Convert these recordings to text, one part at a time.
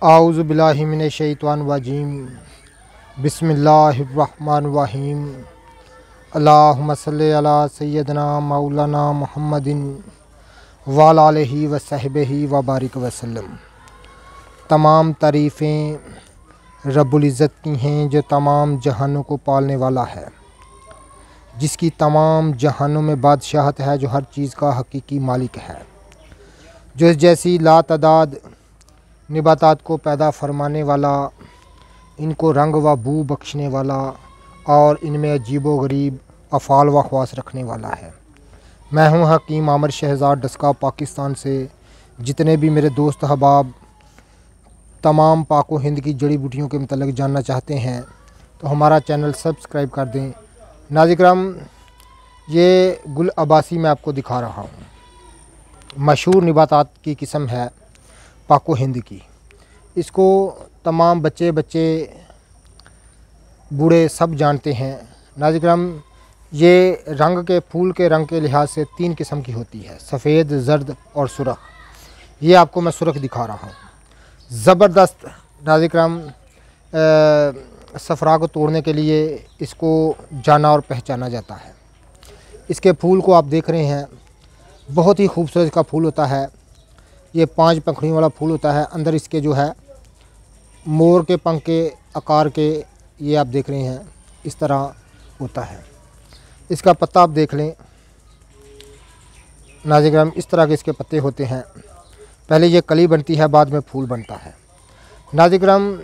आऊज़ु बिल्लाहि मिनश शैतानिर रजीम। बिस्मिल्लाहिर्रहमानिर्रहीम। अल्लाहुम्मा सल्लि अला सय्यदना मौलाना मुहम्मदिन व अला आलिहि व सहबिही व बारिक वसल्लम। तमाम तारीफ़ें रब्बुल इज़्ज़त की हैं जो तमाम जहानों को पालने वाला है, जिसकी तमाम जहानों में बादशाहत है, जो हर चीज़ का हकीकी मालिक है, जो इस जैसी लातदाद निबातात को पैदा फरमाने वाला, इनको रंग व बू बख्शने वाला और इनमें अजीब व गरीब अफ़ाल व ख़वास रखने वाला है। मैं हूँ हकीम आमिर शहज़ाद डस्का पाकिस्तान से। जितने भी मेरे दोस्त अहबाब तमाम पाक व हिंद की जड़ी बूटियों के मतलब जानना चाहते हैं तो हमारा चैनल सब्सक्राइब कर दें। नाज़िराम, ये गुल अब्बासी मैं आपको दिखा रहा हूँ। मशहूर निबातात की किस्म है पाक व हिंद की। इसको तमाम बच्चे बूढ़े सब जानते हैं। नाज़िराम, ये रंग के फूल के रंग के लिहाज से 3 किस्म की होती है, सफ़ेद, ज़र्द और सुरख। ये आपको मैं सुरख दिखा रहा हूँ। ज़बरदस्त नाज़िराम, सफ़रा को तोड़ने के लिए इसको जाना और पहचाना जाता है। इसके फूल को आप देख रहे हैं, बहुत ही खूबसूरत इसका फूल होता है। ये 5 पंखुड़ियों वाला फूल होता है। अंदर इसके जो है मोर के पंख के आकार के, ये आप देख रहे हैं, इस तरह होता है। इसका पत्ता आप देख लें नाज़िराम, इस तरह के इसके पत्ते होते हैं। पहले ये कली बनती है, बाद में फूल बनता है। नाज़िराम,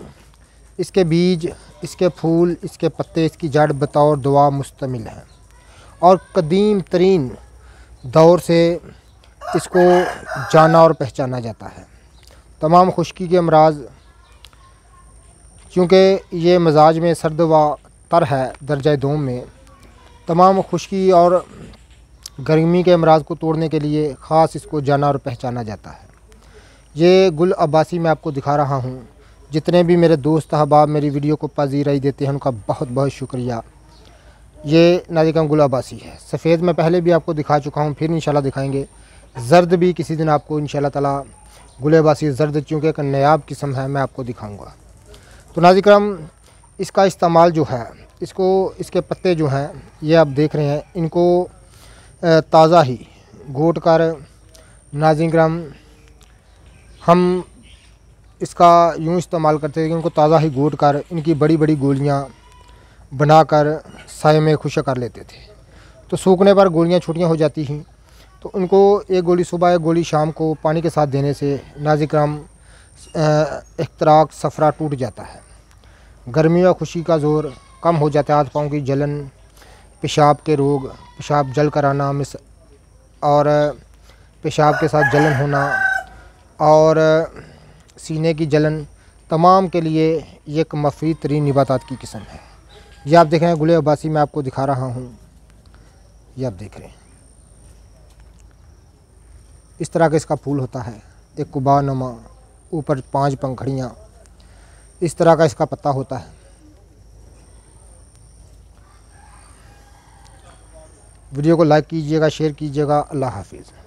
इसके बीज, इसके फूल, इसके पत्ते, इसकी जड़ बतौर दुआ मुश्तमिल हैं और कदीम तरीन दौर से इसको जाना और पहचाना जाता है। तमाम खुश्की के अमराज, चूँकि ये मजाज में सर्द व तर है दर्जा दोम में, तमाम खुश्की और गर्मी के अमराज को तोड़ने के लिए ख़ास इसको जाना और पहचाना जाता है। ये गुल अब्बासी मैं आपको दिखा रहा हूँ। जितने भी मेरे दोस्त अहबाब मेरी वीडियो को पज़ीराई देते हैं उनका बहुत बहुत शुक्रिया। ये नाज़िराम गुल अब्बासी है। सफ़ेद मैं पहले भी आपको दिखा चुका हूँ, फिर इंशाल्लाह दिखाएंगे। ज़र्द भी किसी दिन आपको इंशाल्लाह ताला गुल अब्बासी ज़र्द, चूँकि एक नायाब किस्म है, मैं आपको दिखाऊँगा। तो नाज़िराम, इसका इस्तेमाल जो है, इसको, इसके पत्ते जो हैं ये आप देख रहे हैं, इनको ताज़ा ही घोट कर नाज़िराम हम इसका यूँ इस्तेमाल करते हैं कि इनको ताज़ा ही घोट कर इनकी बड़ी बड़ी गोलियाँ बनाकर साए में खुशक कर लेते थे। तो सूखने पर गोलियाँ छोटियाँ हो जाती हैं, तो उनको एक गोली सुबह एक गोली शाम को पानी के साथ देने से नाज़िराम इख्तराक सफ़रा टूट जाता है। गर्मी व खुशी का ज़ोर कम हो जाता है। हाथ पाँव की जलन, पेशाब के रोग, पेशाब जल कर आना और पेशाब के साथ जलन होना और सीने की जलन, तमाम के लिए ये एक मफीद तरीन निबातात की किस्म है। ये आप देख रहे हैं गुल अब्बासी मैं आपको दिखा रहा हूँ। ये आप देख रहे हैं, इस तरह का इसका फूल होता है, एक कुबानुमा, ऊपर 5 पंखुड़ियाँ, इस तरह का इसका पत्ता होता है। वीडियो को लाइक कीजिएगा, शेयर कीजिएगा। अल्लाह हाफिज़।